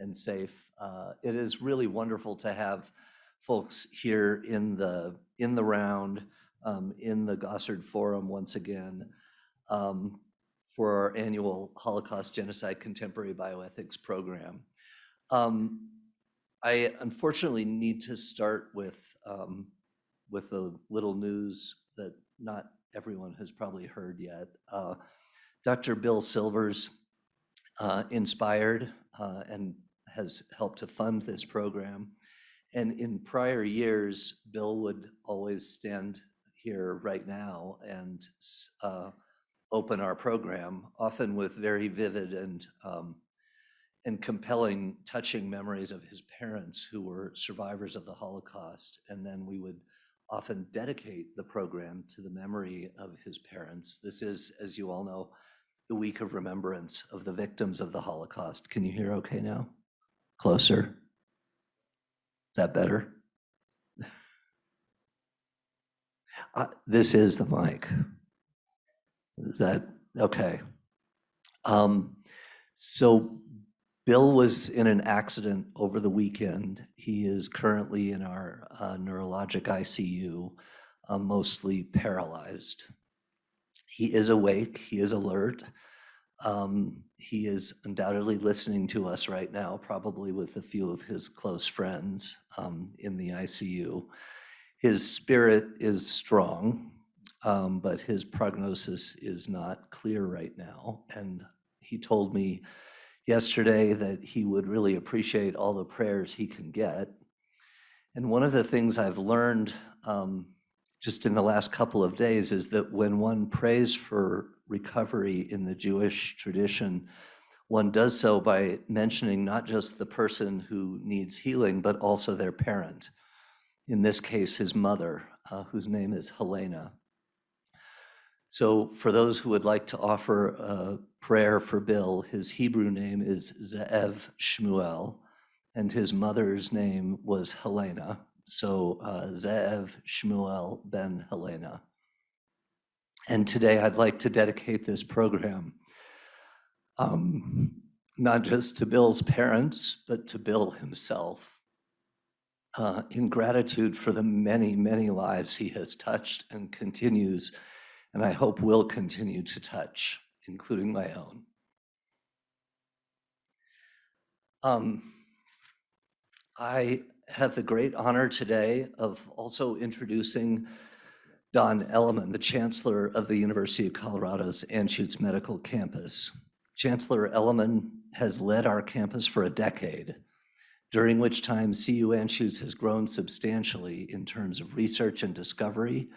and safe. It is really wonderful to have folks here in the round, in the Gossard Forum once again, for our annual Holocaust Genocide Contemporary Bioethics program. I unfortunately need to start with a little news that not everyone has probably heard yet. Dr. Bill Silvers inspired and has helped to fund this program. And in prior years, Bill would always stand here right now and open our program, often with very vivid and compelling, touching memories of his parents who were survivors of the Holocaust. And then we would often dedicate the program to the memory of his parents. This is, as you all know, the week of remembrance of the victims of the Holocaust. Can you hear okay now? Closer? Is that better? This is the mic. Is that okay? So Bill was in an accident over the weekend. He is currently in our neurologic ICU, mostly paralyzed. He is awake, he is alert. He is undoubtedly listening to us right now, probably with a few of his close friends in the ICU. His spirit is strong, but his prognosis is not clear right now. And he told me yesterday that he would really appreciate all the prayers he can get. And one of the things I've learned just in the last couple of days is that when one prays for recovery in the Jewish tradition, one does so by mentioning not just the person who needs healing, but also their parent. In this case, his mother, whose name is Helena. So for those who would like to offer a prayer for Bill, his Hebrew name is Ze'ev Shmuel, and his mother's name was Helena. So Ze'ev Shmuel ben Helena. And today I'd like to dedicate this program not just to Bill's parents, but to Bill himself, in gratitude for the many, many lives he has touched and continues, and I hope will continue to touch, including my own. I have the great honor today of also introducing Don Elliman, the Chancellor of the University of Colorado's Anschutz Medical Campus. Chancellor Elliman has led our campus for a decade, during which time CU Anschutz has grown substantially in terms of research and discovery,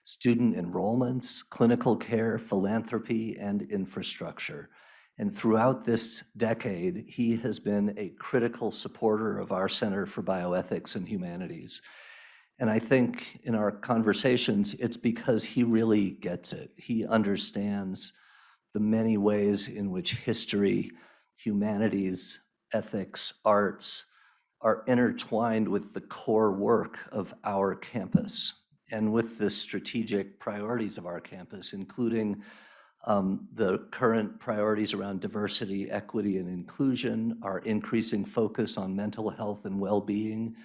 student enrollments, clinical care, philanthropy, and infrastructure. And throughout this decade, he has been a critical supporter of our Center for Bioethics and Humanities. And I think in our conversations, it's because he really gets it. He understands the many ways in which history, humanities, ethics, arts are intertwined with the core work of our campus and with the strategic priorities of our campus, including the current priorities around diversity, equity, and inclusion, our increasing focus on mental health and well-being,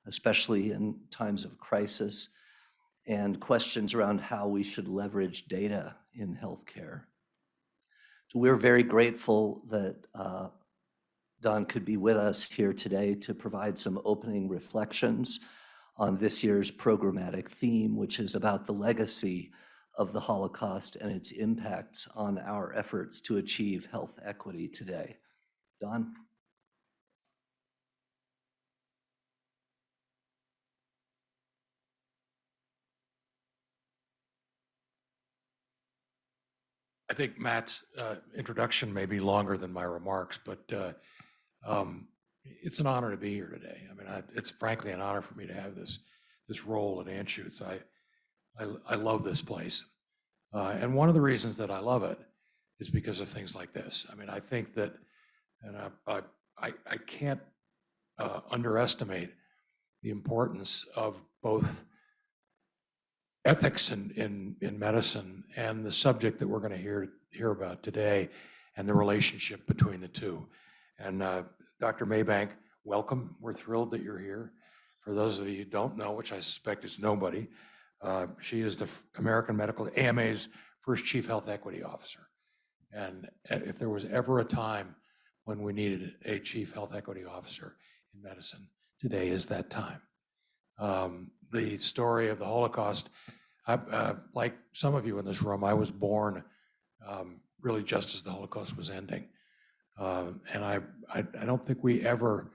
especially in times of crisis, and questions around how we should leverage data in healthcare. So we're very grateful that Don could be with us here today to provide some opening reflections on this year's programmatic theme, which is about the legacy of the Holocaust and its impacts on our efforts to achieve health equity today. Don? I think Matt's introduction may be longer than my remarks, but it's an honor to be here today. I mean, it's frankly an honor for me to have this role at Anschutz. I love this place, and one of the reasons that I love it is because of things like this. I mean, I think that, and I can't underestimate the importance of both ethics in medicine and the subject that we're going to hear about today, and the relationship between the two. And Dr. Maybank, welcome. We're thrilled that you're here. For those of you who don't know, which I suspect is nobody, she is the AMA's first Chief Health Equity Officer. And if there was ever a time when we needed a Chief Health Equity Officer in medicine, today is that time. The story of the Holocaust, like some of you in this room, I was born really just as the Holocaust was ending. And I don't think we ever,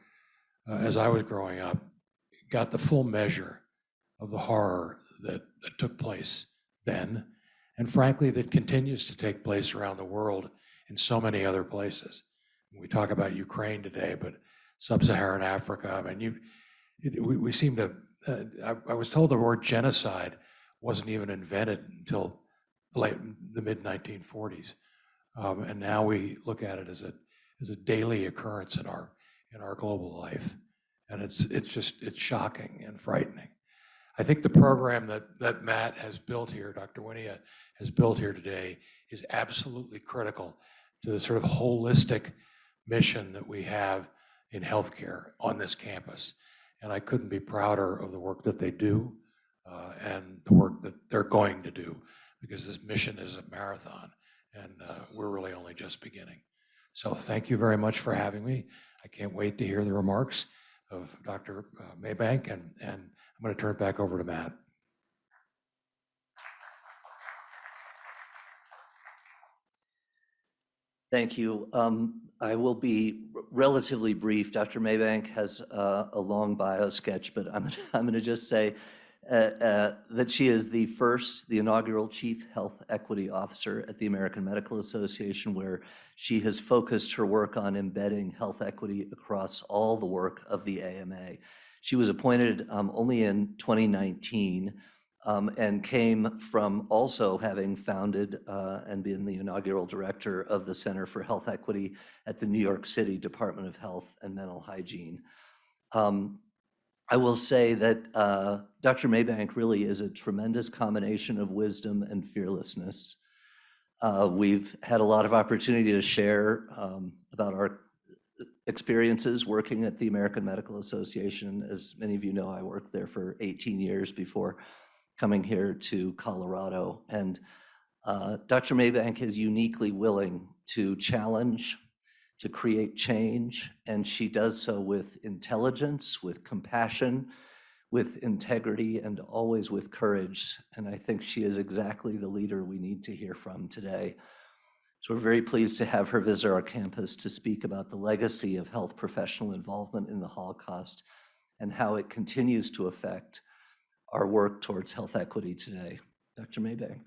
as I was growing up, got the full measure of the horror that took place then, and frankly, that continues to take place around the world in so many other places. We talk about Ukraine today, but sub-Saharan Africa, I mean, we seem to, I was told the word genocide wasn't even invented until the mid-1940s. And now we look at it as a daily occurrence in our global life. And it's shocking and frightening. I think the program that Matt has built here, Dr. Wynia has built here today, is absolutely critical to the sort of holistic mission that we have in healthcare on this campus. And I couldn't be prouder of the work that they do and the work that they're going to do, because this mission is a marathon and we're really only just beginning. So thank you very much for having me. I can't wait to hear the remarks of Dr. Maybank, and I'm going to turn it back over to Matt. Thank you. I will be relatively brief. Dr. Maybank has a long bio sketch, but I'm going to just say that she is the inaugural Chief Health Equity Officer at the American Medical Association, where she has focused her work on embedding health equity across all the work of the AMA. She was appointed only in 2019 and came from also having founded and been the inaugural director of the Center for Health Equity at the New York City Department of Health and Mental Hygiene. I will say that Dr. Maybank really is a tremendous combination of wisdom and fearlessness. We've had a lot of opportunity to share about our experiences working at the American Medical Association. As many of you know, I worked there for 18 years before coming here to Colorado. And Dr. Maybank is uniquely willing to challenge, to create change, and she does so with intelligence, with compassion, with integrity, and always with courage. And I think she is exactly the leader we need to hear from today. So we're very pleased to have her visit our campus to speak about the legacy of health professional involvement in the Holocaust and how it continues to affect our work towards health equity today. Dr. Maybank.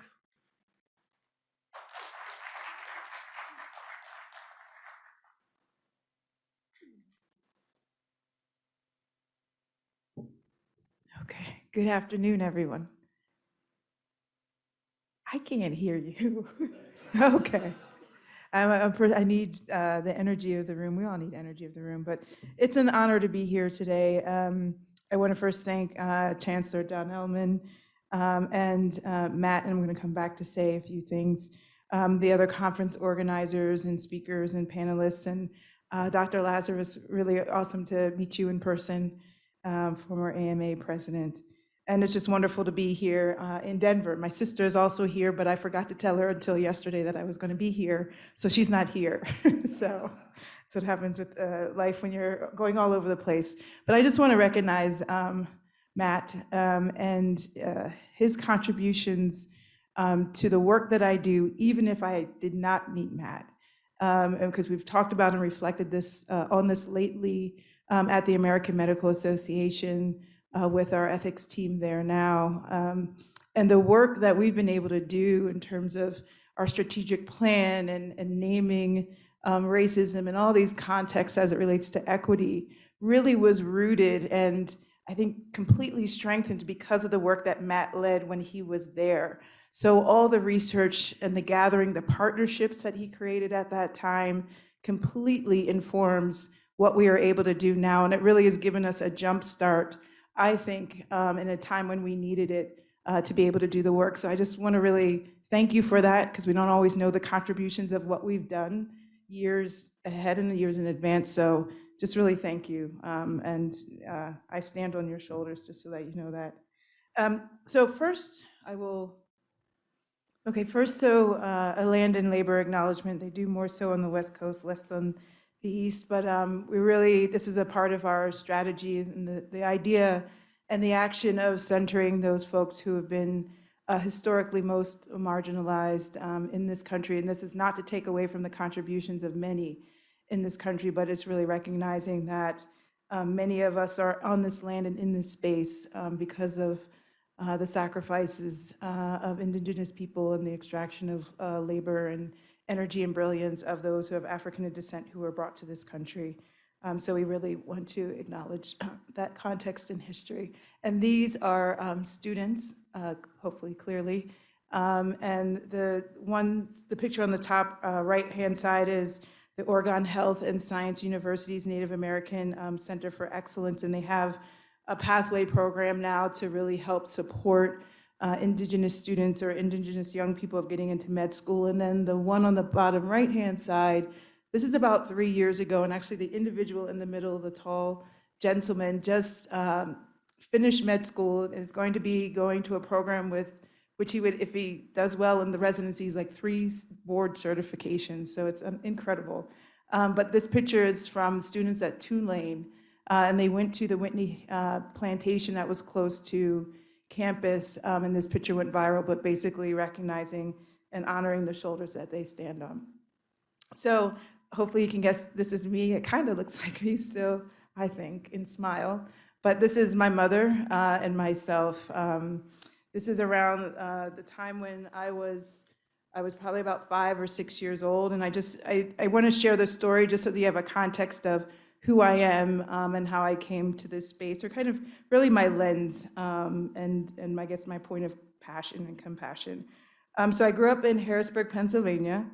Okay, good afternoon, everyone. I can't hear you. Okay. I need the energy of the room. We all need energy of the room, but it's an honor to be here today. I want to first thank Chancellor Don Elliman and Matt, and I'm going to come back to say a few things. The other conference organizers and speakers and panelists, and Dr. Lazarus, really awesome to meet you in person, former AMA president. And it's just wonderful to be here in Denver. My sister is also here, but I forgot to tell her until yesterday that I was going to be here, so she's not here. So that's what happens with life when you're going all over the place. But I just want to recognize Matt and his contributions to the work that I do, even if I did not meet Matt, because we've talked about and reflected this on this lately at the American Medical Association with our ethics team there now. And the work that we've been able to do in terms of our strategic plan and naming racism and all these contexts as it relates to equity really was rooted and I think completely strengthened because of the work that Matt led when he was there. So all the research and the gathering, the partnerships that he created at that time completely informs what we are able to do now. And it really has given us a jump start, I think, in a time when we needed it to be able to do the work. So I just want to really thank you for that, because we don't always know the contributions of what we've done years ahead and years in advance. So just really thank you. And I stand on your shoulders just so that you know that. So first, so a land and labor acknowledgement. They do more so on the West Coast, less on the East, but this is a part of our strategy and the idea and the action of centering those folks who have been historically most marginalized in this country. And this is not to take away from the contributions of many in this country, but it's really recognizing that many of us are on this land and in this space because of the sacrifices of Indigenous people and the extraction of labor and energy and brilliance of those who have African descent who were brought to this country. So we really want to acknowledge that context and history. And these are students, hopefully clearly. And the picture on the top right-hand side is the Oregon Health and Science University's Native American Center for Excellence, and they have a pathway program now to really help support Indigenous students or Indigenous young people of getting into med school. And then the one on the bottom right-hand side, this is about 3 years ago, and actually the individual in the middle, the tall gentleman, just finished med school and is going to be going to a program with which he would, if he does well in the residencies, like 3 board certifications. So it's incredible. But this picture is from students at Tulane, and they went to the Whitney plantation that was close to campus, and this picture went viral, but basically recognizing and honoring the shoulders that they stand on. So hopefully you can guess this is me. It kind of looks like me still, I think, in smile. But this is my mother and myself. This is around the time when I was probably about 5 or 6 years old. And I want to share the story just so that you have a context of who I am and how I came to this space, or kind of really my lens and I guess my point of passion and compassion. So I grew up in Harrisburg, Pennsylvania.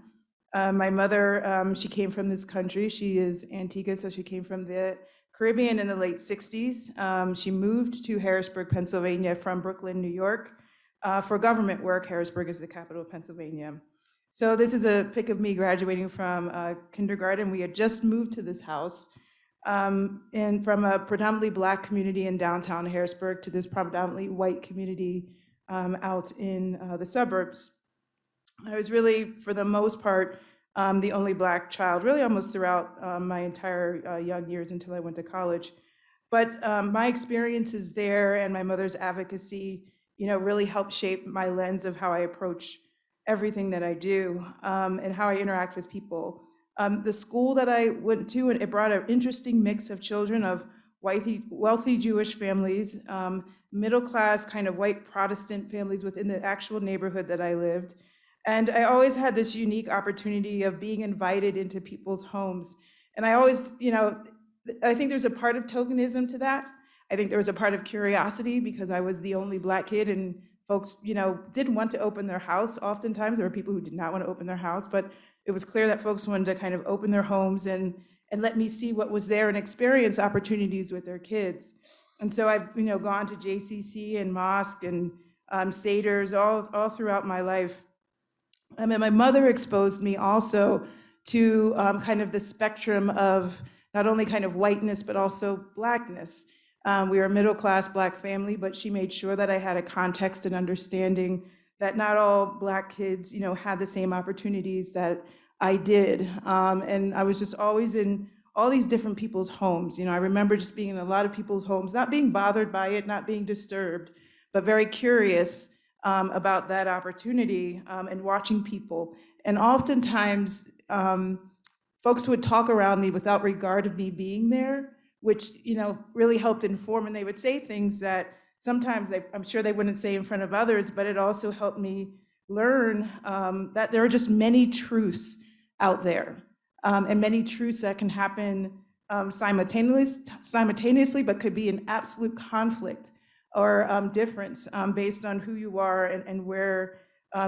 My mother, she came from this country. She is Antigua, so she came from the Caribbean in the late 60s. She moved to Harrisburg, Pennsylvania from Brooklyn, New York for government work. Harrisburg is the capital of Pennsylvania. So this is a pic of me graduating from kindergarten. We had just moved to this house and from a predominantly Black community in downtown Harrisburg to this predominantly white community out in the suburbs. I was really, for the most part, the only Black child, really almost throughout my entire young years until I went to college. But my experiences there and my mother's advocacy, really helped shape my lens of how I approach everything that I do and how I interact with people. The school that I went to, and it brought an interesting mix of children of wealthy Jewish families, middle-class kind of white Protestant families within the actual neighborhood that I lived. And I always had this unique opportunity of being invited into people's homes. And I always, I think there's a part of tokenism to that. I think there was a part of curiosity because I was the only Black kid and folks, didn't want to open their house. Oftentimes there were people who did not want to open their house, but it was clear that folks wanted to kind of open their homes and let me see what was there and experience opportunities with their kids. And so I've, gone to JCC and mosque and seders all throughout my life. And my mother exposed me also to kind of the spectrum of not only kind of whiteness, but also Blackness. We were a middle-class Black family, but she made sure that I had a context and understanding that not all Black kids, had the same opportunities that I did. And I was just always in all these different people's homes. I remember just being in a lot of people's homes, not being bothered by it, not being disturbed, but very curious about that opportunity and watching people. And oftentimes, folks would talk around me without regard of me being there, which really helped inform. And they would say things that sometimes I'm sure they wouldn't say in front of others, but it also helped me learn that there are just many truths out there and many truths that can happen simultaneously, but could be in absolute conflict or difference based on who you are and where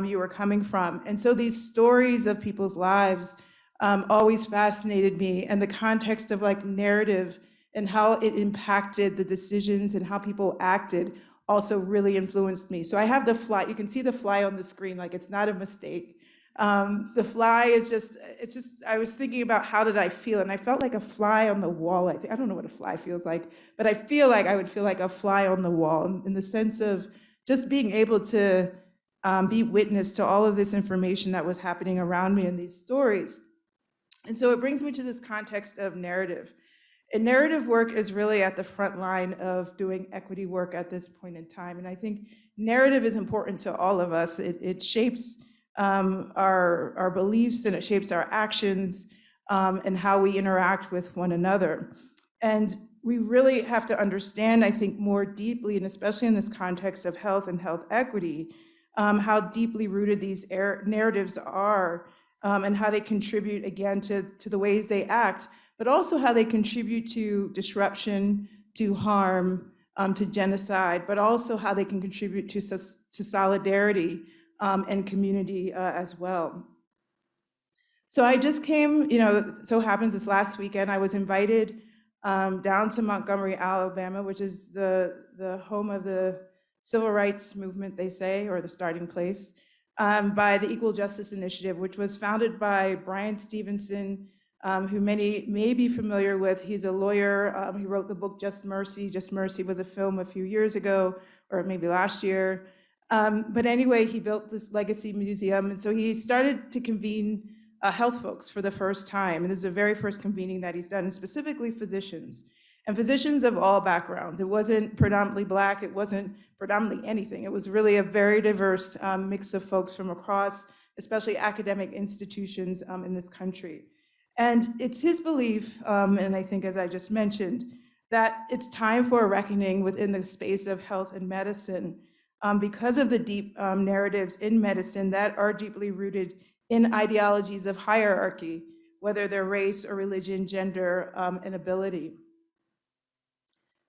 you are coming from. And so these stories of people's lives always fascinated me, and the context of narrative and how it impacted the decisions and how people acted also really influenced me. So I have the fly, you can see the fly on the screen, it's not a mistake. The fly is I was thinking about how did I feel, and I felt like a fly on the wall. I don't know what a fly feels like, but I feel like I would feel like a fly on the wall in the sense of just being able to be witness to all of this information that was happening around me in these stories. And so it brings me to this context of narrative. And narrative work is really at the front line of doing equity work at this point in time. And I think narrative is important to all of us. It shapes our beliefs, and it shapes our actions, and how we interact with one another. And we really have to understand, I think, more deeply, and especially in this context of health and health equity, how deeply rooted these narratives are, and how they contribute, again, to the ways they act, but also how they contribute to disruption, to harm, to genocide, but also how they can contribute to solidarity and community as well. So I just came, so happens this last weekend, I was invited down to Montgomery, Alabama, which is the home of the civil rights movement, they say, or the starting place, by the Equal Justice Initiative, which was founded by Brian Stevenson, who many may be familiar with. He's a lawyer. He wrote the book Just Mercy. Just Mercy was a film a few years ago, or maybe last year. But anyway, he built this legacy museum. And so he started to convene health folks for the first time. And this is the very first convening that he's done, and specifically physicians. And physicians of all backgrounds. It wasn't predominantly Black, it wasn't predominantly anything. It was really a very diverse mix of folks from across, especially academic institutions in this country. And it's his belief, and I think as I just mentioned, that it's time for a reckoning within the space of health and medicine because of the deep narratives in medicine that are deeply rooted in ideologies of hierarchy, whether they're race or religion, gender, and ability.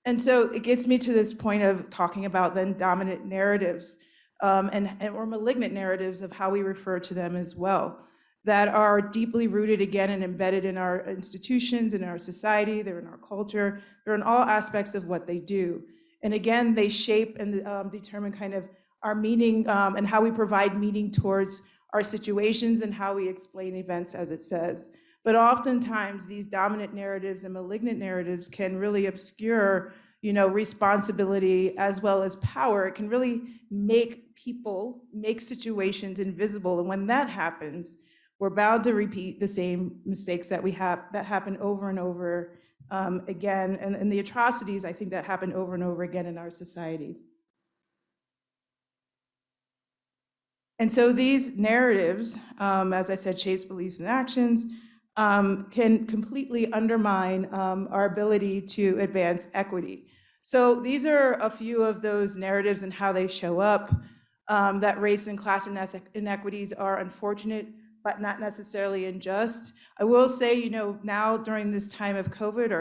And so it gets me to this point of talking about then dominant narratives or malignant narratives of how we refer to them as well, that are deeply rooted again and embedded in our institutions, in our society, they're in our culture, they're in all aspects of what they do. And again, they shape and determine kind of our meaning and how we provide meaning towards our situations and how we explain events, as it says. But oftentimes these dominant narratives and malignant narratives can really obscure, responsibility as well as power. It can really make people, make situations invisible. And when that happens, we're bound to repeat the same mistakes that happen over and over again, and the atrocities, I think, that happen over and over again in our society. And so these narratives, as I said, shapes beliefs and actions, can completely undermine our ability to advance equity. So these are a few of those narratives and how they show up, that race and class inequities are unfortunate, but not necessarily unjust. I will say, now during this time of COVID,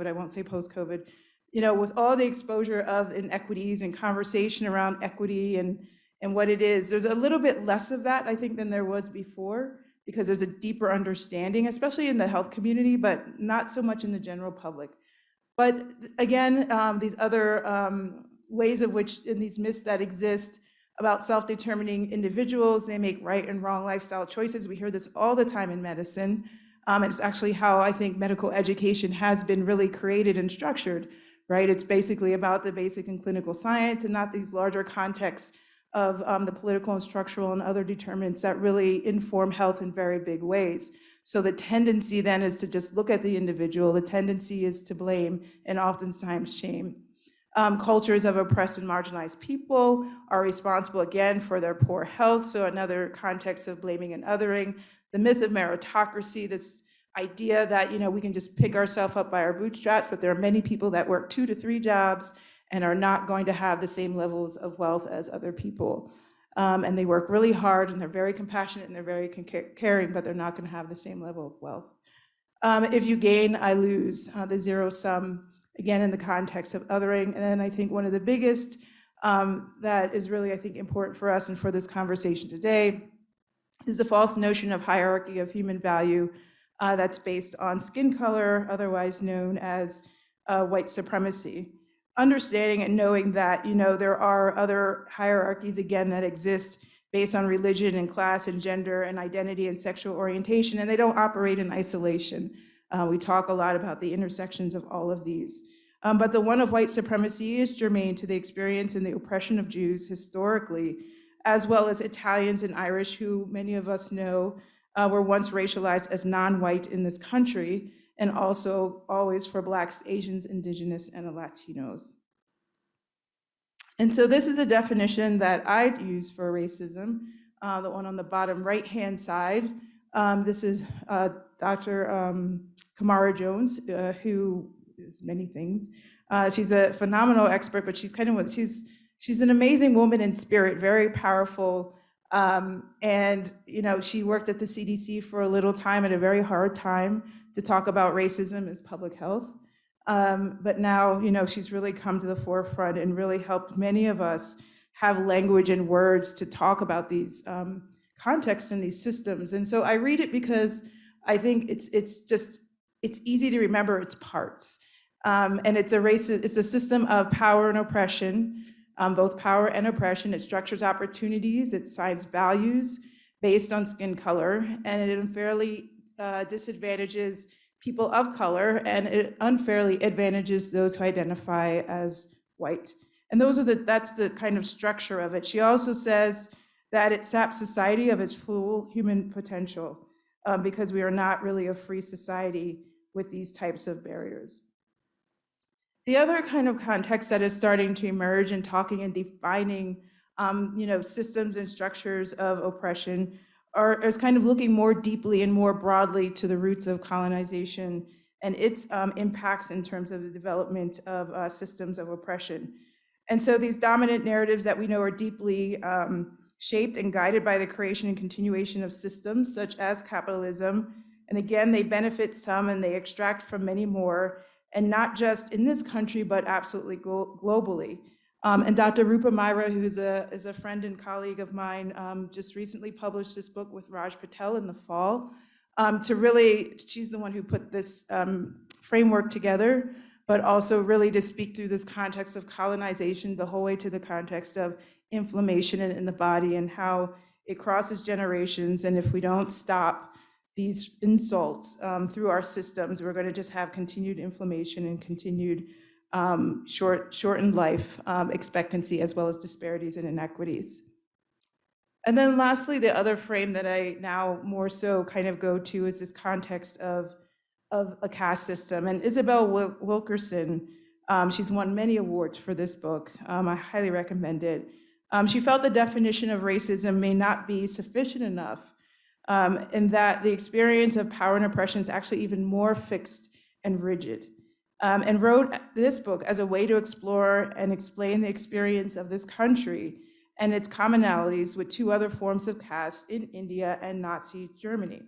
I won't say post-COVID, with all the exposure of inequities and conversation around equity and what it is, there's a little bit less of that, I think, than there was before, because there's a deeper understanding, especially in the health community, but not so much in the general public. But again, these other ways of which, in these myths that exist about self-determining individuals, they make right and wrong lifestyle choices. We hear this all the time in medicine. It's actually how I think medical education has been really created and structured, right? It's basically about the basic and clinical science and not these larger contexts of the political and structural and other determinants that really inform health in very big ways. So the tendency then is to just look at the individual. The tendency is to blame and oftentimes shame. Cultures of oppressed and marginalized people are responsible, again, for their poor health. So another context of blaming and othering. The myth of meritocracy, this idea that we can just pick ourselves up by our bootstraps, but there are many people that work 2 to 3 jobs and are not going to have the same levels of wealth as other people. And they work really hard, and they're very compassionate, and they're very caring, but they're not going to have the same level of wealth. If you gain, I lose, the zero sum, again, in the context of othering. And then I think one of the biggest that is really, I think, important for us and for this conversation today is the false notion of hierarchy of human value that's based on skin color, otherwise known as white supremacy. Understanding and knowing that there are other hierarchies, again, that exist based on religion and class and gender and identity and sexual orientation, and they don't operate in isolation. We talk a lot about the intersections of all of these. But the one of white supremacy is germane to the experience and the oppression of Jews historically, as well as Italians and Irish, who many of us know were once racialized as non-white in this country, and also always for Blacks, Asians, Indigenous, and Latinos. And so this is a definition that I'd use for racism, the one on the bottom right-hand side. This is Dr. Kamara Jones, who is many things. She's a phenomenal expert, but she's she's an amazing woman in spirit, very powerful. And she worked at the CDC for a little time, at a very hard time, to talk about racism as public health. But now, she's really come to the forefront and really helped many of us have language and words to talk about these contexts and these systems. And so I read it because I think it's easy to remember its parts. And it's a system of power and oppression, both power and oppression. It structures opportunities, it assigns values based on skin color, and it unfairly disadvantages people of color, and it unfairly advantages those who identify as white. And that's the kind of structure of it. She also says that it saps society of its full human potential, because we are not really a free society with these types of barriers. The other kind of context that is starting to emerge in talking and defining systems and structures of oppression is kind of looking more deeply and more broadly to the roots of colonization and its impacts in terms of the development of systems of oppression. And so these dominant narratives that we know are deeply shaped and guided by the creation and continuation of systems such as capitalism. And again, they benefit some and they extract from many more, and not just in this country, but absolutely globally. And Dr. Rupa Myra, who is a friend and colleague of mine, just recently published this book with Raj Patel in the fall. She's the one who put this framework together, but also really to speak through this context of colonization, the whole way to the context of inflammation in the body and how it crosses generations. And if we don't stop these insults through our systems, we're going to just have continued inflammation and continued shortened life expectancy, as well as disparities and inequities. And then lastly, the other frame that I now more so kind of go to is this context of a caste system. And Isabel Wilkerson, she's won many awards for this book. I highly recommend it. She felt the definition of racism may not be sufficient enough, and that the experience of power and oppression is actually even more fixed and rigid. And wrote this book as a way to explore and explain the experience of this country and its commonalities with two other forms of caste in India and Nazi Germany.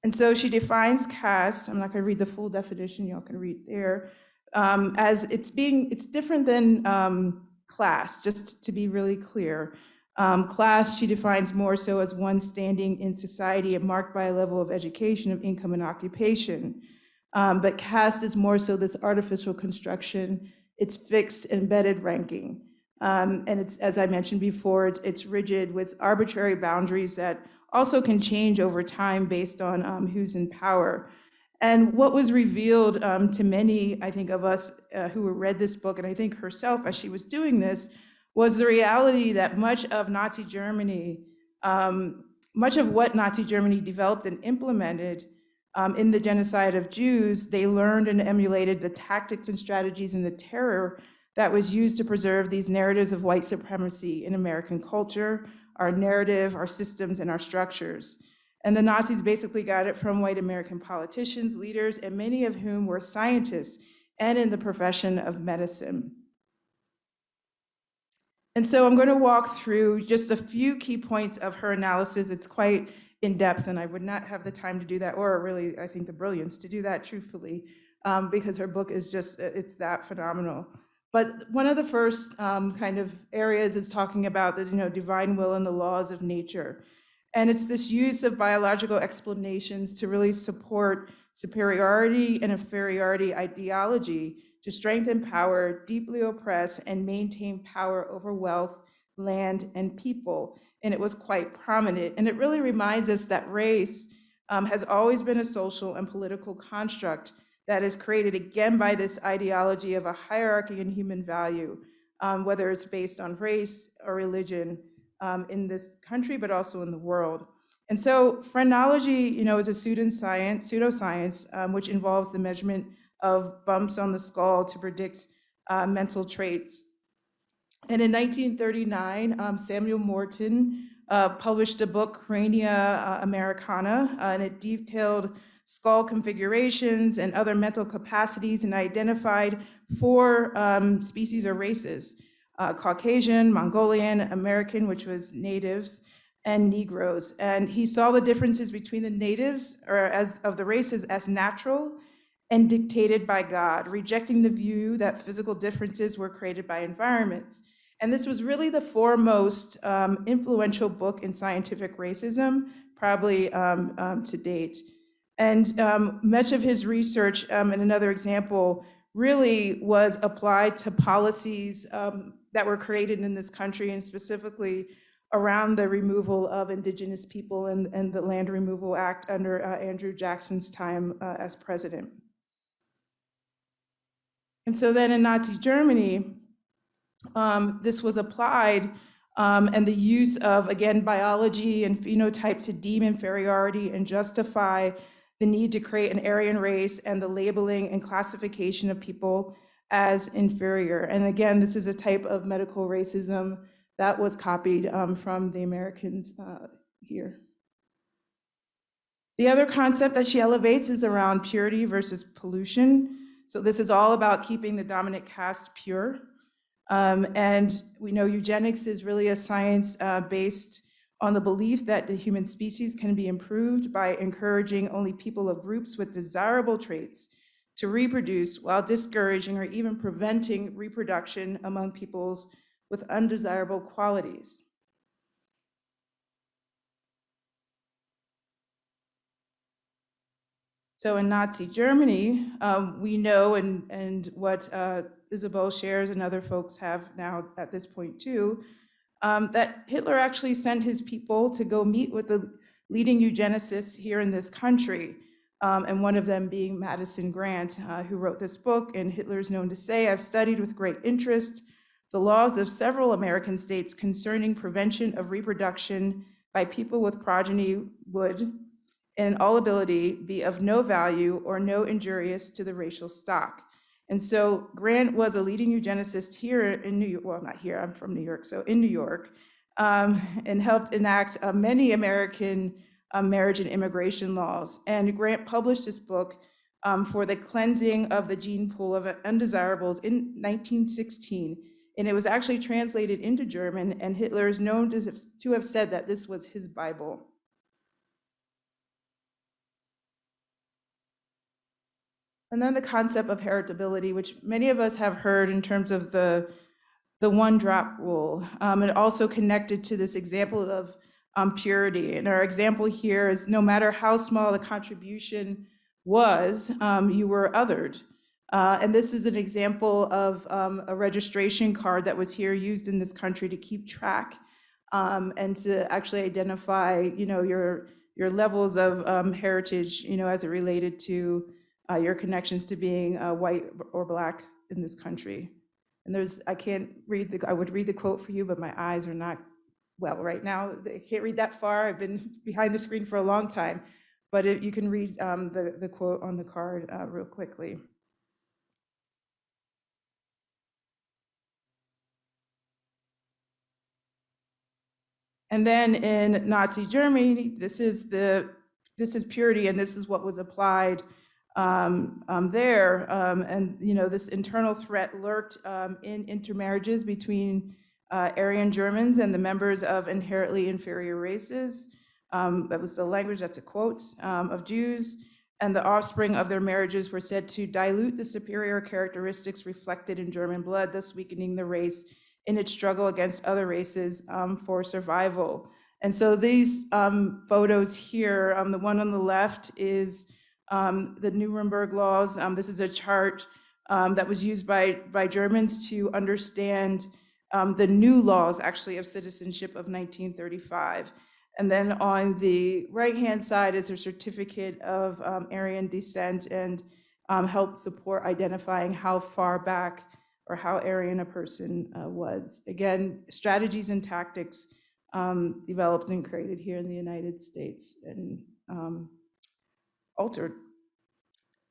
And so she defines caste, I'm not going to read the full definition, y'all can read there, as it's different than class, just to be really clear. Class, she defines more so as one standing in society and marked by a level of education, of income, and occupation. But caste is more so this artificial construction. It's fixed, embedded ranking. And it's, as I mentioned before, it's rigid with arbitrary boundaries that also can change over time based on who's in power. And what was revealed to many, I think, of us who read this book, and I think herself as she was doing this, was the reality that much of Nazi Germany, much of what Nazi Germany developed and implemented in the genocide of Jews, they learned and emulated the tactics and strategies and the terror that was used to preserve these narratives of white supremacy in American culture, our narrative, our systems, and our structures. And the Nazis basically got it from white American politicians, leaders, and many of whom were scientists and in the profession of medicine. And so I'm going to walk through just a few key points of her analysis. It's quite in depth, and I would not have the time to do that, or really, I think, the brilliance to do that truthfully, because her book is just, it's that phenomenal. But one of the first kind of areas is talking about the divine will and the laws of nature. And it's this use of biological explanations to really support superiority and inferiority ideology to strengthen power, deeply oppress, and maintain power over wealth, land, and people. And it was quite prominent. And it really reminds us that race has always been a social and political construct that is created again by this ideology of a hierarchy in human value, whether it's based on race or religion in this country, but also in the world. And so phrenology, is a pseudoscience, which involves the measurement of bumps on the skull to predict mental traits. And in 1939, Samuel Morton published a book, Crania Americana, and it detailed skull configurations and other mental capacities and identified 4 species or races, Caucasian, Mongolian, American, which was natives, and Negroes. And he saw the differences between the natives of the races as natural and dictated by God, rejecting the view that physical differences were created by environments. And this was really the foremost influential book in scientific racism, probably to date. And much of his research, and another example, really was applied to policies that were created in this country, and specifically around the removal of indigenous people and the Land Removal Act under Andrew Jackson's time as president. And so then in Nazi Germany, this was applied, and the use of, again, biology and phenotype to deem inferiority and justify the need to create an Aryan race and the labeling and classification of people as inferior. And again, this is a type of medical racism that was copied from the Americans here. The other concept that she elevates is around purity versus pollution. So this is all about keeping the dominant caste pure. And we know eugenics is really a science based on the belief that the human species can be improved by encouraging only people of groups with desirable traits to reproduce while discouraging or even preventing reproduction among peoples with undesirable qualities. So in Nazi Germany, we know, and what Isabel shares and other folks have now at this point too, that Hitler actually sent his people to go meet with the leading eugenicists here in this country, and one of them being Madison Grant, who wrote this book. And Hitler is known to say, "I've studied with great interest the laws of several American states concerning prevention of reproduction by people with progeny would, in all ability, be of no value or no injurious to the racial stock." And so Grant was a leading eugenicist here in New York, well, not here, I'm from New York, so in New York, and helped enact many American marriage and immigration laws. And Grant published this book for the cleansing of the gene pool of undesirables in 1916. And it was actually translated into German, and Hitler is known to have said that this was his Bible. And then the concept of heritability, which many of us have heard in terms of the one-drop rule. It also connected to this example of purity. And our example here is no matter how small the contribution was, you were othered. And this is an example of a registration card that was here used in this country to keep track and to actually identify, your levels of heritage, as it related to your connections to being white or Black in this country. And I can't read I would read the quote for you, but my eyes are not well right now. I can't read that far. I've been behind the screen for a long time, but you can read the quote on the card real quickly. And then in Nazi Germany, this is purity, and this is what was applied there. And this internal threat lurked in intermarriages between Aryan Germans and the members of inherently inferior races. That was the language, that's a quote, of Jews. And the offspring of their marriages were said to dilute the superior characteristics reflected in German blood, thus weakening the race in its struggle against other races for survival. And so these photos here, the one on the left is the Nuremberg Laws. This is a chart that was used by Germans to understand the new laws actually of citizenship of 1935. And then on the right-hand side is a certificate of Aryan descent and help support identifying how far back or how Aryan a person was. Again, strategies and tactics developed and created here in the United States and altered.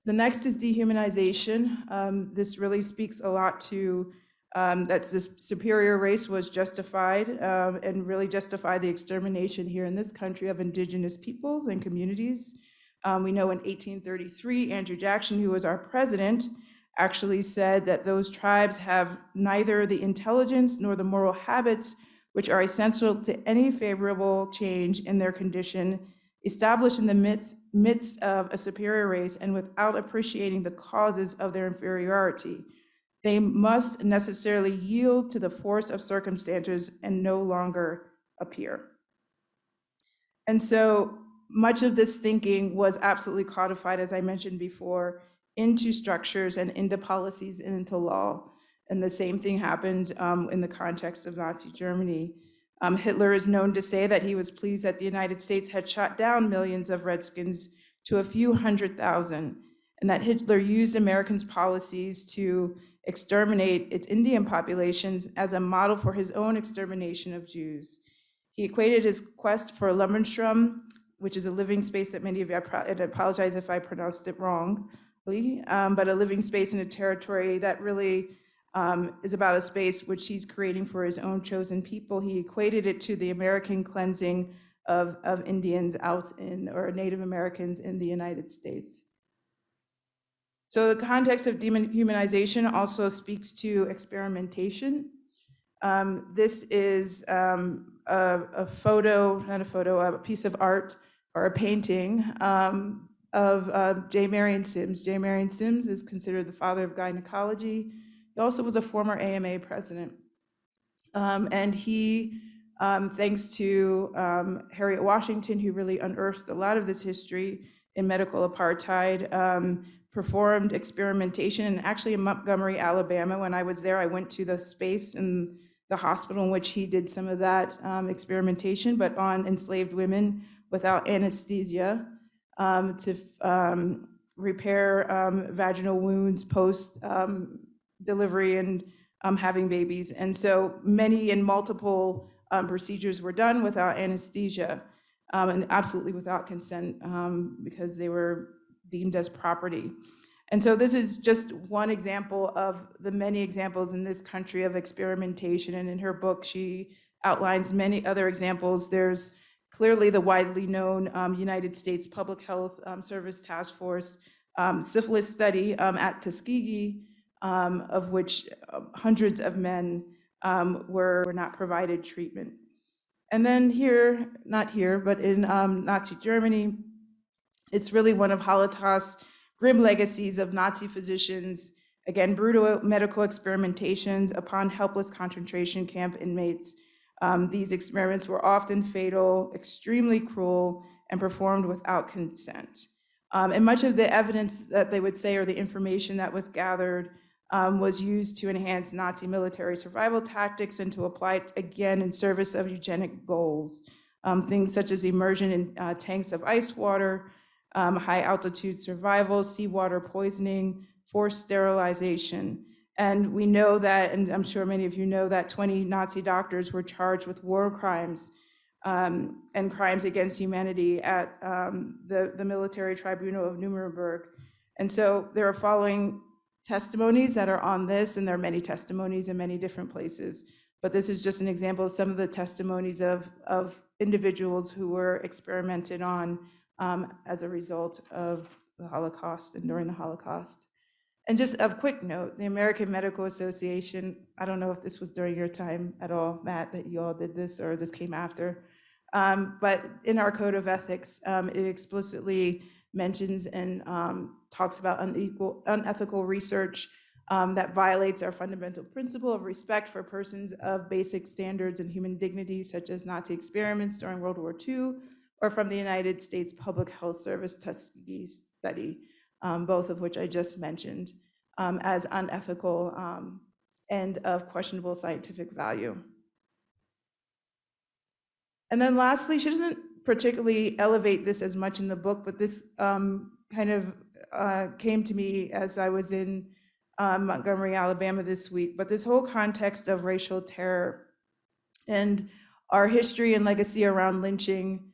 The next is dehumanization. This really speaks a lot to that this superior race was justified and really justified the extermination here in this country of indigenous peoples and communities. We know in 1833, Andrew Jackson, who was our president, actually said that those tribes have neither the intelligence nor the moral habits which are essential to any favorable change in their condition, established in the midst of a superior race and without appreciating the causes of their inferiority. They must necessarily yield to the force of circumstances and no longer appear. And so much of this thinking was absolutely codified, as I mentioned before, into structures and into policies and into law. And the same thing happened in the context of Nazi Germany. Hitler is known to say that he was pleased that the United States had shot down millions of Redskins to a few 100,000, and that Hitler used Americans' policies to exterminate its Indian populations as a model for his own extermination of Jews. He equated his quest for Lebensraum, which is a living space that many of you, I apologize if I pronounced it wrongly, but a living space in a territory that really is about a space which he's creating for his own chosen people. He equated it to the American cleansing of Indians out in, or Native Americans in the United States. So the context of dehumanization also speaks to experimentation. This is a photo, not a photo, a piece of art or a painting of J. Marion Sims. J. Marion Sims is considered the father of gynecology. He also was a former AMA president. And he, thanks to Harriet Washington, who really unearthed a lot of this history in medical apartheid, performed experimentation. And actually in Montgomery, Alabama, when I was there, I went to the space in the hospital in which he did some of that experimentation, but on enslaved women without anesthesia to repair vaginal wounds post delivery and having babies. And so many and multiple procedures were done without anesthesia and absolutely without consent because they were deemed as property. And so this is just one example of the many examples in this country of experimentation. And in her book, she outlines many other examples. There's clearly the widely known United States Public Health Service Task Force syphilis study at Tuskegee, of which hundreds of men were not provided treatment. And then here, not here, but in Nazi Germany, it's really one of Holocaust's grim legacies of Nazi physicians, again, brutal medical experimentations upon helpless concentration camp inmates. These experiments were often fatal, extremely cruel, and performed without consent. And much of the evidence that they would say, or the information that was gathered, was used to enhance Nazi military survival tactics and to apply it again in service of eugenic goals. Things such as immersion in tanks of ice water, high altitude survival, seawater poisoning, forced sterilization. And we know that, and I'm sure many of you know that 20 Nazi doctors were charged with war crimes and crimes against humanity at the military tribunal of Nuremberg. And so there are following testimonies that are on this, and there are many testimonies in many different places. But this is just an example of some of the testimonies of individuals who were experimented on as a result of the Holocaust and during the Holocaust. And just a quick note, the American Medical Association, I don't know if this was during your time at all, Matt, that you all did this or this came after, but in our code of ethics, it explicitly mentions and talks about unethical research that violates our fundamental principle of respect for persons of basic standards and human dignity, such as Nazi experiments during World War II, or from the United States Public Health Service Tuskegee study, both of which I just mentioned, as unethical and of questionable scientific value. And then lastly, she doesn't particularly elevate this as much in the book, but this kind of came to me as I was in Montgomery, Alabama this week. But this whole context of racial terror and our history and legacy around lynching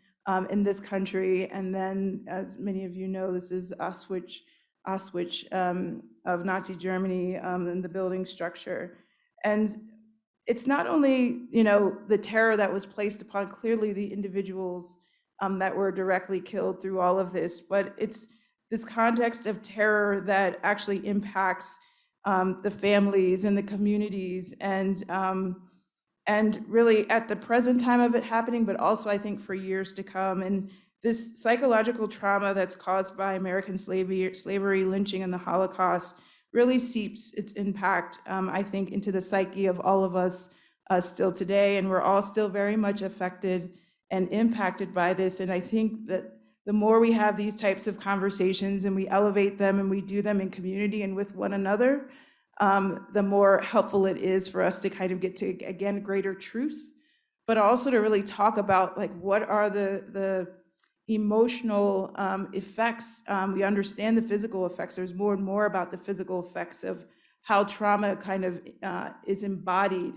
in this country. And then, as many of you know, this is Auschwitz of Nazi Germany and the building structure. And it's not only, the terror that was placed upon clearly the individuals that were directly killed through all of this, but it's this context of terror that actually impacts the families and the communities and really at the present time of it happening, but also I think for years to come. And this psychological trauma that's caused by American slavery, lynching, and the Holocaust really seeps its impact, I think, into the psyche of all of us still today. And we're all still very much affected and impacted by this. And I think that the more we have these types of conversations and we elevate them and we do them in community and with one another, the more helpful it is for us to kind of get to, again, greater truths, but also to really talk about like what are the emotional effects. We understand the physical effects. There's more and more about the physical effects of how trauma kind of is embodied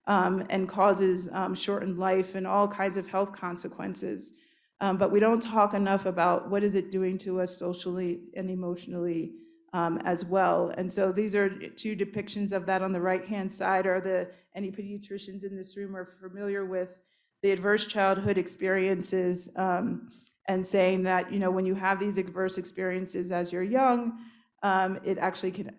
and causes shortened life and all kinds of health consequences. But we don't talk enough about what is it doing to us socially and emotionally as well. And so these are two depictions of that. On the right-hand side are any pediatricians in this room are familiar with the adverse childhood experiences and saying that, when you have these adverse experiences as you're young, it actually can,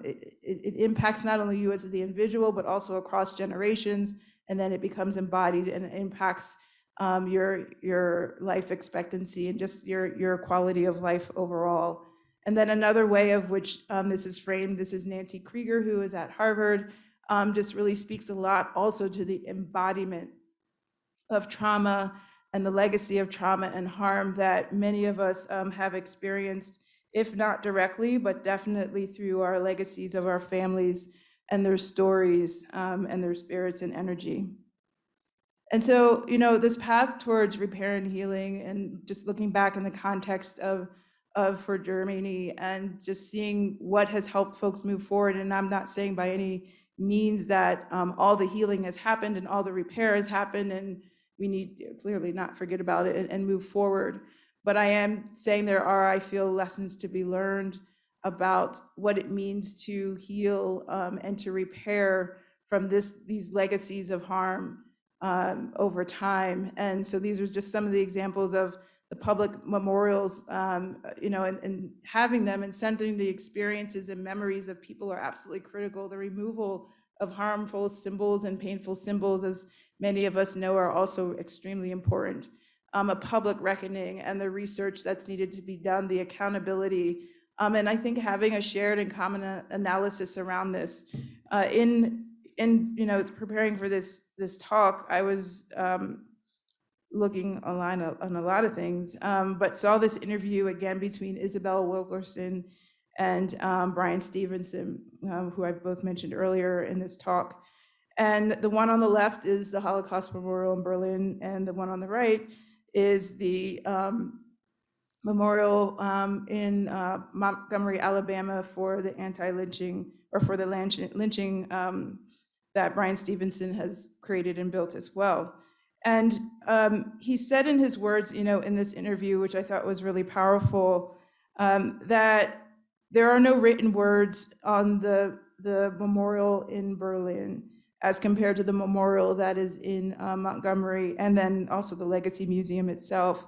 it impacts not only you as the individual, but also across generations. And then it becomes embodied and it impacts your life expectancy and just your quality of life overall. And then another way of which this is framed, this is Nancy Krieger, who is at Harvard, just really speaks a lot also to the embodiment of trauma and the legacy of trauma and harm that many of us have experienced, if not directly, but definitely through our legacies of our families and their stories and their spirits and energy. And so, this path towards repair and healing, and just looking back in the context of for Germany and just seeing what has helped folks move forward. And I'm not saying by any means that all the healing has happened and all the repair has happened, and we need to clearly not forget about it and move forward. But I am saying there are, I feel, lessons to be learned about what it means to heal and to repair from these legacies of harm over time. And so these are just some of the examples of the public memorials, and having them and sending the experiences and memories of people are absolutely critical. The removal of harmful symbols and painful symbols, as many of us know, are also extremely important. A public reckoning and the research that's needed to be done, the accountability, and I think having a shared and common analysis around this. In preparing for this talk, I was looking online on a lot of things, but saw this interview again between Isabel Wilkerson and Bryan Stevenson, who I both mentioned earlier in this talk. And the one on the left is the Holocaust Memorial in Berlin, and the one on the right is the memorial in Montgomery, Alabama, for the anti-lynching, or for the lynching that Bryan Stevenson has created and built as well. And he said in his words, in this interview, which I thought was really powerful, that there are no written words on the memorial in Berlin as compared to the memorial that is in Montgomery, and then also the Legacy Museum itself.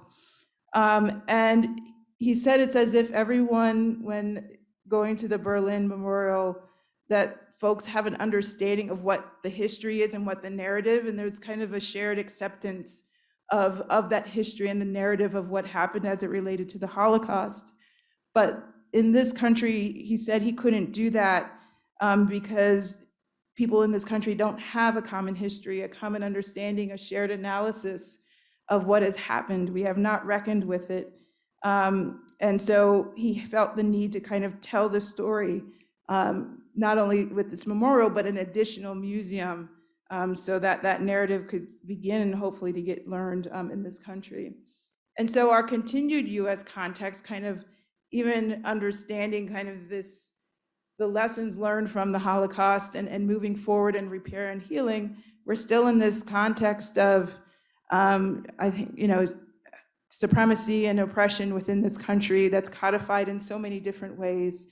And he said it's as if everyone, when going to the Berlin Memorial, that folks have an understanding of what the history is and what the narrative, and there's kind of a shared acceptance of that history and the narrative of what happened as it related to the Holocaust. But in this country, he said he couldn't do that because people in this country don't have a common history, a common understanding, a shared analysis of what has happened. We have not reckoned with it. And so he felt the need to kind of tell the story not only with this memorial, but an additional museum, so that that narrative could begin hopefully to get learned in this country. And so our continued US context, kind of even understanding kind of this, the lessons learned from the Holocaust and moving forward in repair and healing, we're still in this context of, I think, supremacy and oppression within this country that's codified in so many different ways,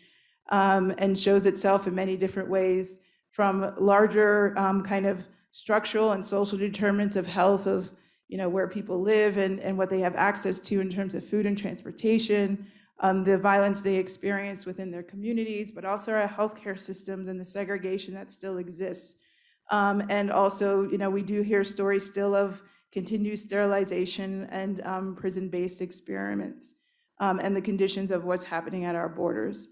and shows itself in many different ways, from larger kind of structural and social determinants of health, of where people live and what they have access to in terms of food and transportation, the violence they experience within their communities, but also our healthcare systems and the segregation that still exists. And also, we do hear stories still of continued sterilization and prison-based experiments, and the conditions of what's happening at our borders.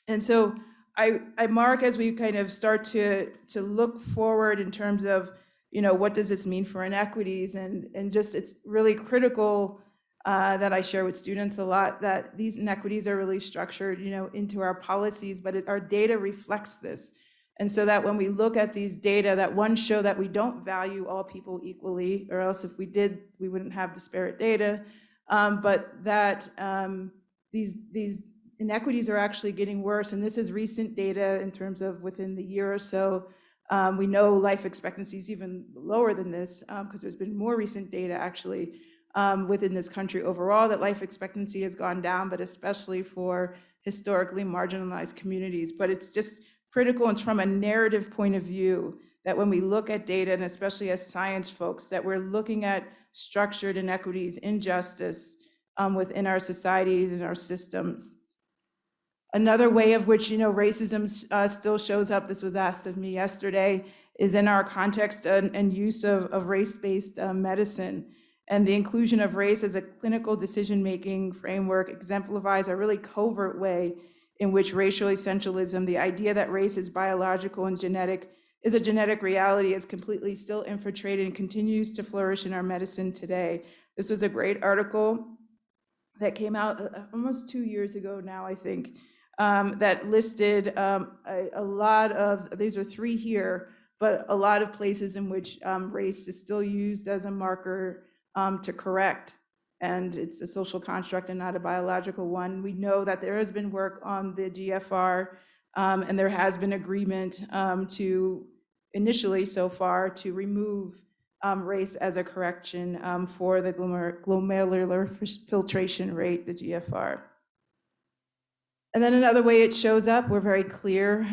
And so I mark, as we kind of start to look forward in terms of, what does this mean for inequities, and just it's really critical that I share with students a lot, that these inequities are really structured, into our policies, but our data reflects this. And so that when we look at these data, that one, show that we don't value all people equally, or else if we did, we wouldn't have disparate data, but that these inequities are actually getting worse. And this is recent data in terms of within the year or so. We know life expectancy is even lower than this, because there's been more recent data actually within this country overall, that life expectancy has gone down, but especially for historically marginalized communities. But it's just critical, and from a narrative point of view, that when we look at data, and especially as science folks, that we're looking at structured inequities, injustice within our societies and our systems. Another way of which, racism still shows up, this was asked of me yesterday, is in our context and use of race-based medicine. And the inclusion of race as a clinical decision-making framework exemplifies a really covert way in which racial essentialism, the idea that race is biological and genetic, is a genetic reality, is completely still infiltrated and continues to flourish in our medicine today. This was a great article that came out almost 2 years ago now, I think, that listed a lot of, these are 3 here, but a lot of places in which race is still used as a marker to correct. And it's a social construct and not a biological one. We know that there has been work on the GFR, and there has been agreement to initially so far to remove race as a correction for the glomerular filtration rate, the GFR. And then another way it shows up, we're very clear